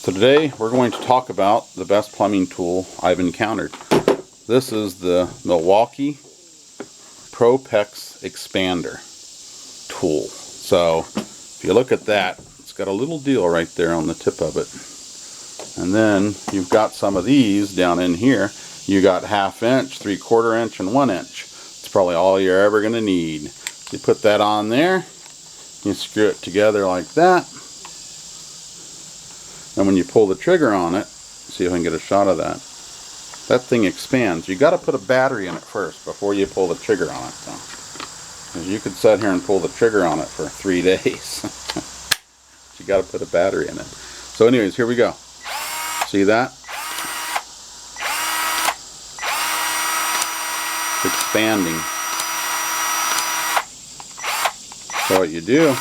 So today we're going to talk about the best plumbing tool I've encountered. This is the Milwaukee Propex Expander Tool. So if you look at that, it's got a little deal right there on the tip of it. And then you've got some of these down in here. You got 1/2 inch, 3/4 inch, and 1 inch. It's probably all you're ever going to need. So you put that on there, you screw it together like that. And when you pull the trigger on it, see if I can get a shot of that. That thing expands. You got to put a battery in it first before you pull the trigger on it, though. Because you could sit here and pull the trigger on it for 3 days. You got to put a battery in it. So, anyways, here we go. See that? It's expanding. So what you do,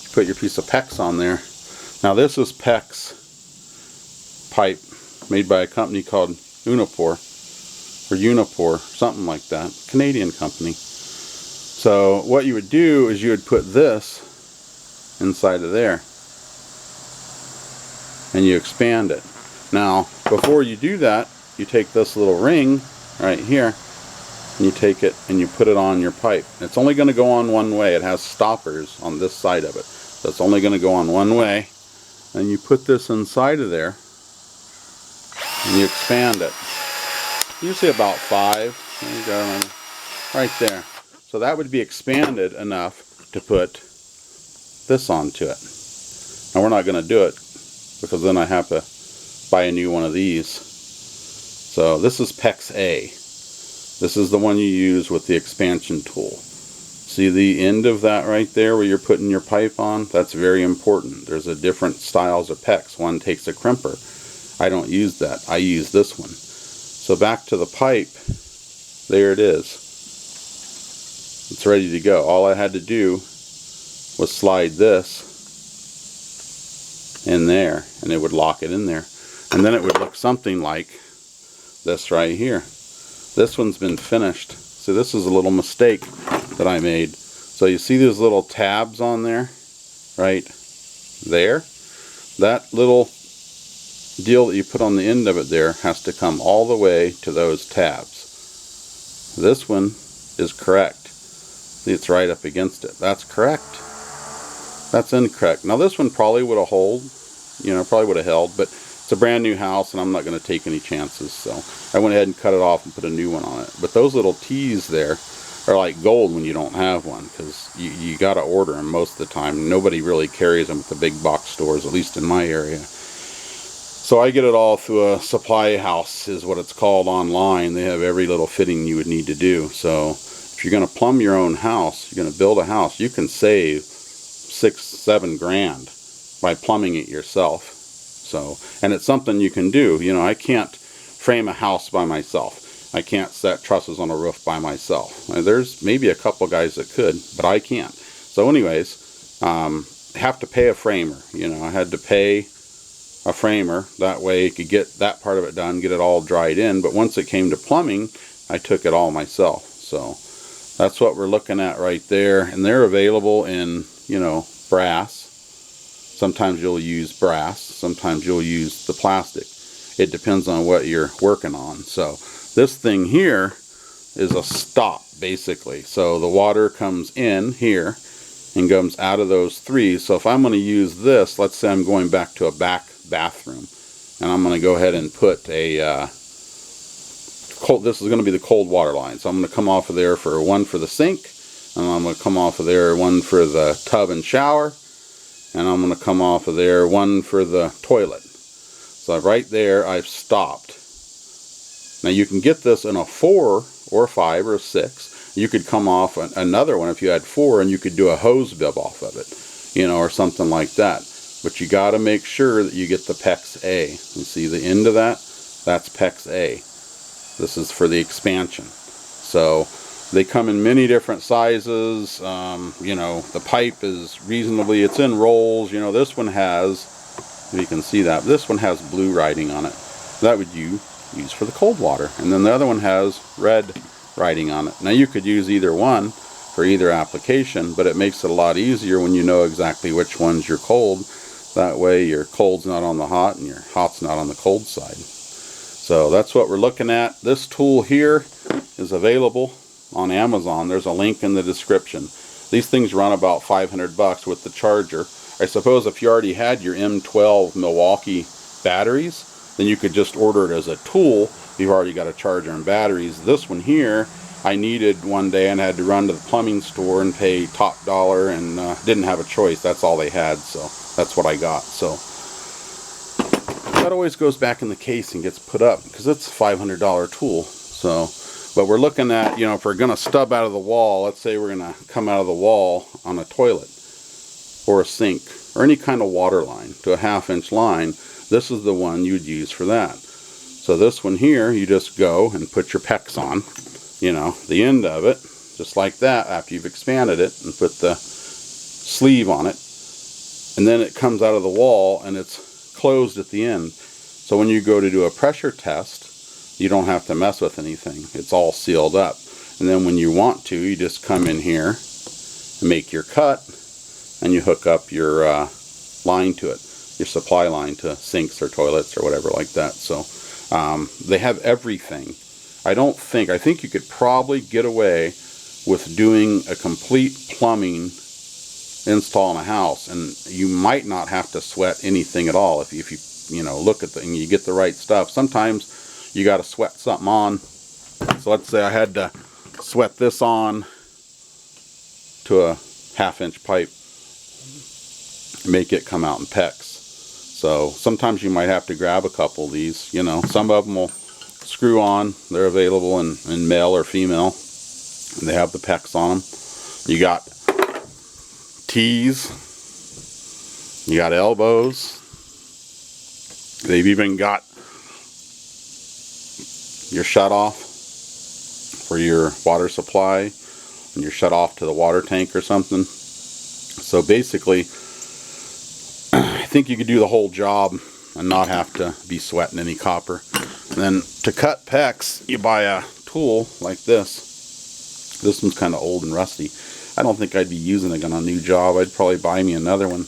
you put your piece of Pex on there. Now this is Pex pipe made by a company called Unipor, something like that, Canadian company. So what you would do is you would put this inside of there and you expand it. Now before you do that, you take this little ring right here and you take it and you put it on your pipe. It's only going to go on one way. It has stoppers on this side of it, so it's only going to go on one way. And you put this inside of there and you expand it. Usually about 5. There you go, right there. So that would be expanded enough to put this onto it. Now we're not going to do it because then I have to buy a new one of these. So this is Pex-A. This is the one you use with the expansion tool. See the end of that right there where you're putting your pipe on? That's very important. There's a different styles of Pex. One takes a crimper. I don't use that. I use this one. So back to the pipe. There it is. It's ready to go. All I had to do was slide this in there and it would lock it in there. And then it would look something like this right here. This one's been finished. So this is a little mistake that I made. So you see these little tabs on there, right there? That little deal that you put on the end of it there has to come all the way to those tabs. This one is correct. See, it's right up against it. That's correct. That's incorrect. Now this one probably would have held, but it's a brand new house and I'm not going to take any chances, so I went ahead and cut it off and put a new one on it. But those little T's there are like gold when you don't have one, because you got to order them most of the time. Nobody really carries them at the big box stores, at least in my area. So I get it all through a supply house, is what it's called, online. They have every little fitting you would need to do. So if you're going to plumb your own house, you're going to build a house, you can save $6-7 grand by plumbing it yourself. So, and it's something you can do. You know, I can't frame a house by myself. I can't set trusses on a roof by myself. There's maybe a couple guys that could, but I can't. So anyways, have to pay a framer. You know, I had to pay a framer. That way I could get that part of it done, get it all dried in. But once it came to plumbing, I took it all myself. So that's what we're looking at right there. And they're available in, you know, brass. Sometimes you'll use brass, sometimes you'll use the plastic. It depends on what you're working on. So this thing here is a stop, basically. So the water comes in here and comes out of those 3. So if I'm going to use this, let's say I'm going back to a back bathroom, and I'm going to go ahead and put a this is going to be the cold water line. So I'm going to come off of there for one for the sink, and I'm going to come off of there one for the tub and shower, and I'm going to come off of there one for the toilet. So right there I've stopped. Now you can get this in a 4 or 5 or 6. You could come off another one if you had 4, and you could do a hose bib off of it, you know, or something like that. But you got to make sure that you get the Pex-A. You see the end of that? That's Pex-A. This is for the expansion. So they come in many different sizes. You know, the pipe is reasonably, it's in rolls. You know, this one has, you can see that, this one has blue writing on it. That would you use for the cold water. And then the other one has red writing on it. Now you could use either one for either application, but it makes it a lot easier when you know exactly which one's your cold. That way your cold's not on the hot and your hot's not on the cold side. So that's what we're looking at. This tool here is available on Amazon. There's a link in the description. These things run about 500 bucks with the charger. I suppose if you already had your M12 Milwaukee batteries, then you could just order it as a tool. You've already got a charger and batteries. This one here, I needed one day and had to run to the plumbing store and pay top dollar, and didn't have a choice. That's all they had, so that's what I got. So that always goes back in the case and gets put up because it's a $500 tool. So, but we're looking at, you know, if we're going to stub out of the wall, let's say we're going to come out of the wall on a toilet or a sink or any kind of water line to a 1/2 inch line, this is the one you'd use for that. So this one here, you just go and put your Pex on, you know, the end of it, just like that, after you've expanded it, and put the sleeve on it, and then it comes out of the wall and it's closed at the end. So when you go to do a pressure test, you don't have to mess with anything. It's all sealed up. And then when you want to, you just come in here and make your cut, and you hook up your line to it, your supply line to sinks or toilets or whatever like that. So they have everything. I think you could probably get away with doing a complete plumbing install in a house, and you might not have to sweat anything at all if you know, look at and you get the right stuff. Sometimes you got to sweat something on. So let's say I had to sweat this on to a 1/2 inch pipe, make it come out in Pex. So sometimes you might have to grab a couple of these, you know. Some of them will screw on. They're available in male or female, and they have the Pex on them. You got T's, you got elbows. They've even got your shut off for your water supply, and your shut off to the water tank or something. So basically, I think you could do the whole job and not have to be sweating any copper. And then to cut Pex, you buy a tool like this. This one's kind of old and rusty. I don't think I'd be using it on a new job. I'd probably buy me another one.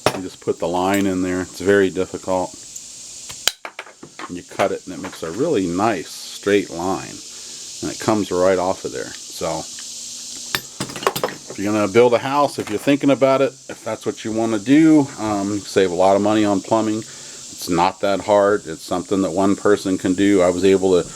But you just put the line in there. It's very difficult. And you cut it, and it makes a really nice straight line. And it comes right off of there. So if you're going to build a house, if you're thinking about it, if that's what you want to do, you save a lot of money on plumbing. It's not that hard. It's something that one person can do. I was able to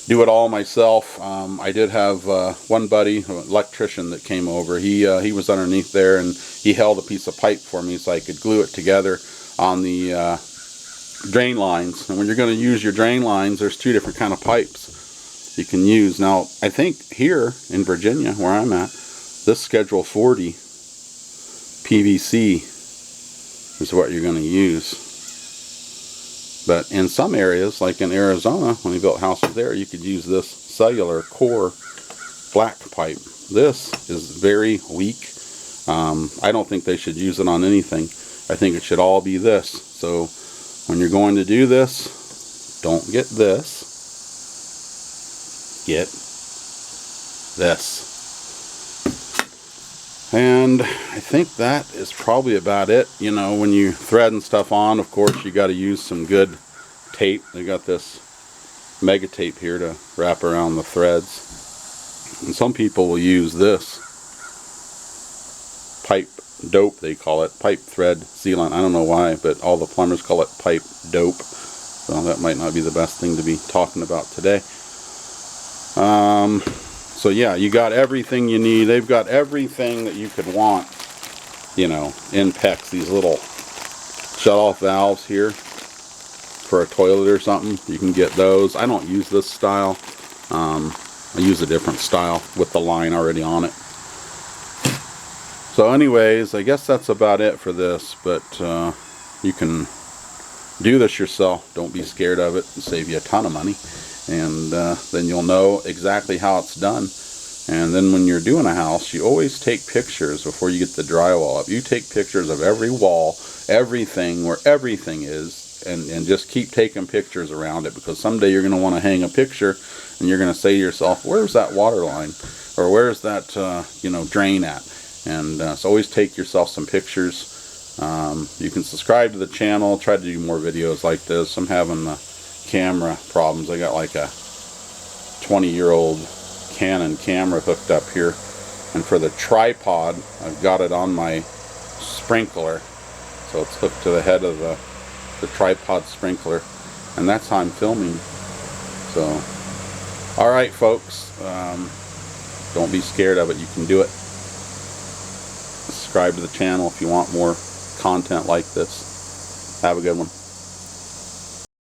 do it all myself. I did have one buddy, an electrician, that came over. He was underneath there, and he held a piece of pipe for me so I could glue it together on the drain lines. And when you're going to use your drain lines, there's 2 different kind of pipes you can use. Now, I think here in Virginia, where I'm at, this Schedule 40 PVC is what you're going to use. But in some areas, like in Arizona, when we built houses there, you could use this cellular core black pipe. This is very weak. I don't think they should use it on anything. I think it should all be this. So when you're going to do this, don't get this. Get this. And I think that is probably about it. You know, when you threading stuff on, of course, you got to use some good tape. They got this mega tape here to wrap around the threads. And some people will use this pipe dope, they call it, pipe thread sealant. I don't know why, but all the plumbers call it pipe dope. So that might not be the best thing to be talking about today. So yeah, you got everything you need. They've got everything that you could want, you know, in Pex. These little shut-off valves here for a toilet or something. You can get those. I don't use this style. I use a different style with the line already on it. So anyways, I guess that's about it for this. But you can do this yourself. Don't be scared of it. It'll save you a ton of money. And then you'll know exactly how it's done. And then when you're doing a house, you always take pictures before you get the drywall up. You take pictures of every wall, everything, where everything is, and just keep taking pictures around it, because someday you're going to want to hang a picture, and you're going to say to yourself, where's that water line? Or where's that you know, drain at? And so always take yourself some pictures. You can subscribe to the channel. Try to do more videos like this. I'm having camera problems. I got like a 20-year-old Canon camera hooked up here, and for the tripod I've got it on my sprinkler, so it's hooked to the head of the tripod sprinkler, and that's how I'm filming. So alright folks, don't be scared of it. You can do it. Subscribe to the channel if you want more content like this. Have a good one.